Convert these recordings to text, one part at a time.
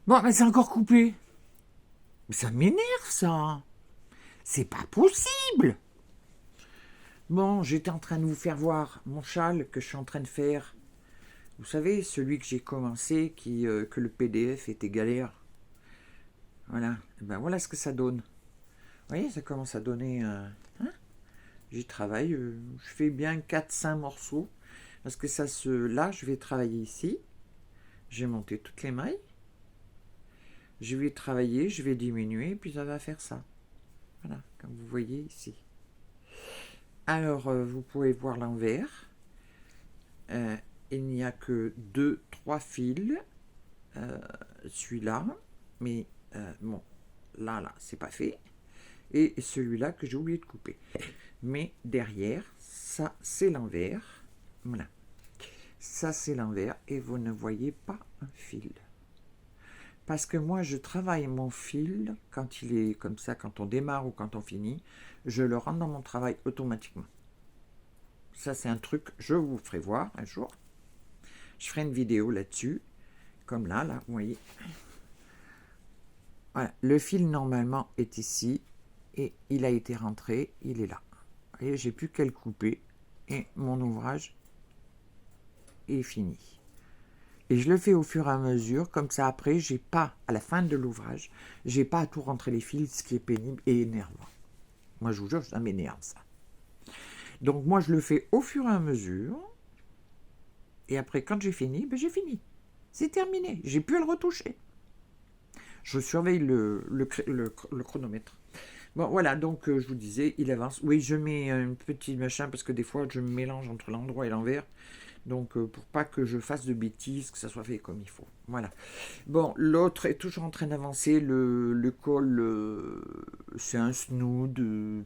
Bon, mais c'est encore coupé. Mais ça m'énerve, ça. C'est pas possible. Bon, j'étais en train de vous faire voir mon châle que je suis en train de faire. Vous savez, celui que j'ai commencé, que le PDF était galère. Voilà. Et ben voilà ce que ça donne. Vous voyez, ça commence à donner. J'y travaille. Je fais bien 4 5 morceaux. Parce que ça se. Là, je vais travailler ici. J'ai monté toutes les mailles. Je vais travailler, je vais diminuer, puis ça va faire ça. Voilà, comme vous voyez ici. Alors, vous pouvez voir l'envers. Euh, il n'y a que 2 3 fils. Celui-là, mais bon, là, c'est pas fait. Et celui-là que j'ai oublié de couper. Mais derrière, ça, c'est l'envers. Voilà. Ça, c'est l'envers et vous ne voyez pas un fil. Parce que moi, je travaille mon fil quand il est comme ça, quand on démarre ou quand on finit, je le rentre dans mon travail automatiquement. Ça, c'est un truc, je vous ferai voir un jour. Je ferai une vidéo là-dessus, comme là, vous voyez. Voilà, le fil normalement est ici et il a été rentré, il est là. Vous voyez, j'ai plus qu'à le couper et mon ouvrage est fini. Et je le fais au fur et à mesure, comme ça après, j'ai pas, à la fin de l'ouvrage, j'ai pas à tout rentrer les fils, ce qui est pénible et énervant. Moi, je vous jure, ça m'énerve, ça. Donc, moi, je le fais au fur et à mesure. Et après, quand j'ai fini, ben, j'ai fini. C'est terminé. J'ai plus à le retoucher. Je surveille le chronomètre. Bon, voilà, donc je vous disais, il avance. Oui, je mets un petit machin parce que des fois, je me mélange entre l'endroit et l'envers. Donc, pour pas que je fasse de bêtises, que ça soit fait comme il faut. Voilà. Bon, l'autre est toujours en train d'avancer. Le col, c'est un snood.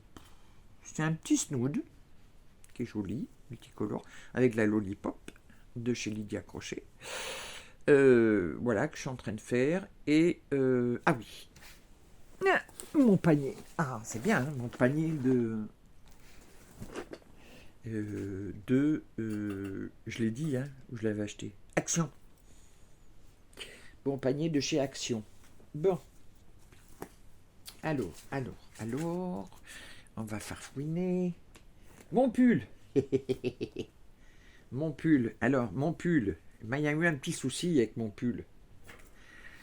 C'est un petit snood qui est joli, multicolore, avec la lollipop de chez Lydia Crochet. Voilà, que je suis en train de faire. Et, ah oui, mon panier. Ah, c'est bien, hein, mon panier je l'ai dit, hein, où je l'avais acheté. Action. Bon panier de chez Action. Bon. Alors. On va farfouiner. Mon pull. Mon pull. Alors, mon pull. Il y a eu un petit souci avec mon pull.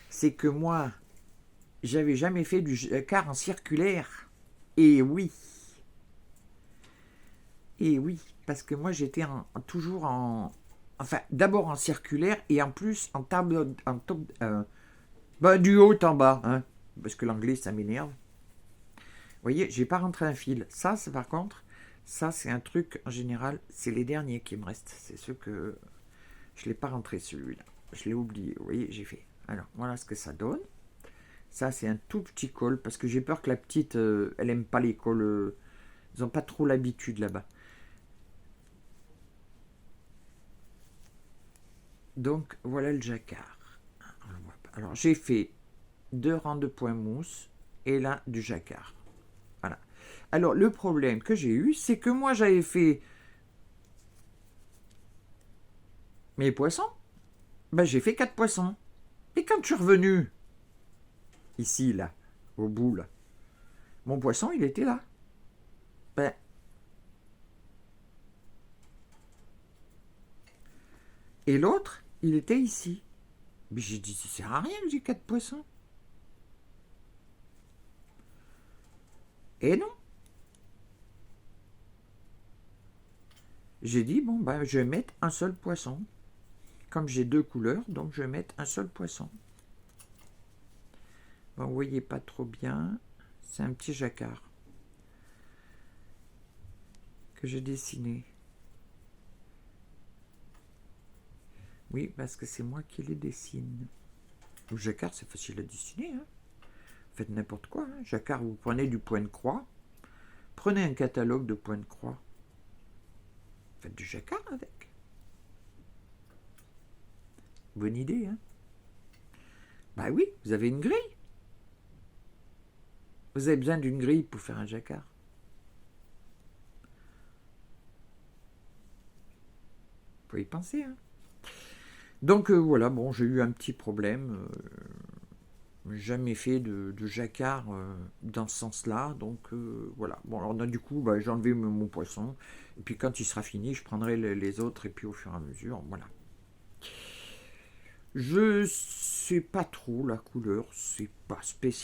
C'est que moi, j'avais jamais fait du jacquard en circulaire. Et oui. Et oui. Parce que moi, j'étais toujours en. Enfin, d'abord en circulaire et en plus en table. Du haut en bas. Hein, parce que l'anglais, ça m'énerve. Vous voyez, j'ai pas rentré un fil. Ça, c'est par contre, ça, c'est un truc, en général, c'est les derniers qui me restent. C'est ceux que je l'ai pas rentré, celui-là. Je l'ai oublié. Vous voyez, j'ai fait. Alors, voilà ce que ça donne. Ça, c'est un tout petit col, parce que j'ai peur que la petite, elle aime pas les cols. Ils n'ont pas trop l'habitude là-bas. Donc, voilà le jacquard. Alors, j'ai fait 2 rangs de points mousse et là, du jacquard. Voilà. Alors, le problème que j'ai eu, c'est que moi, j'avais fait mes poissons. Ben, j'ai fait 4 poissons. Et quand je suis revenu, ici, là, au bout, là, mon poisson, il était là. Ben, et l'autre, il était ici. Mais j'ai dit, ça sert à rien que j'ai 4 poissons. Et non. J'ai dit, bon, ben, je vais mettre un seul poisson. Comme j'ai 2 couleurs, donc je vais mettre un seul poisson. Bon, vous voyez pas trop bien. C'est un petit jacquard que j'ai dessiné. Oui, parce que c'est moi qui les dessine. Le jacquard, c'est facile à dessiner. Hein. Faites n'importe quoi. Hein. Jacquard, vous prenez du point de croix. Prenez un catalogue de points de croix. Faites du jacquard avec. Bonne idée, hein? Bah oui, vous avez une grille. Vous avez besoin d'une grille pour faire un jacquard. Faut y penser, hein? Donc voilà, bon, j'ai eu un petit problème. jamais fait de jacquard dans ce sens-là, donc voilà. Bon, alors là, du coup, bah, j'ai enlevé mon poisson, et puis quand il sera fini, je prendrai les autres, et puis au fur et à mesure, voilà. Je sais pas trop la couleur, c'est pas spécial.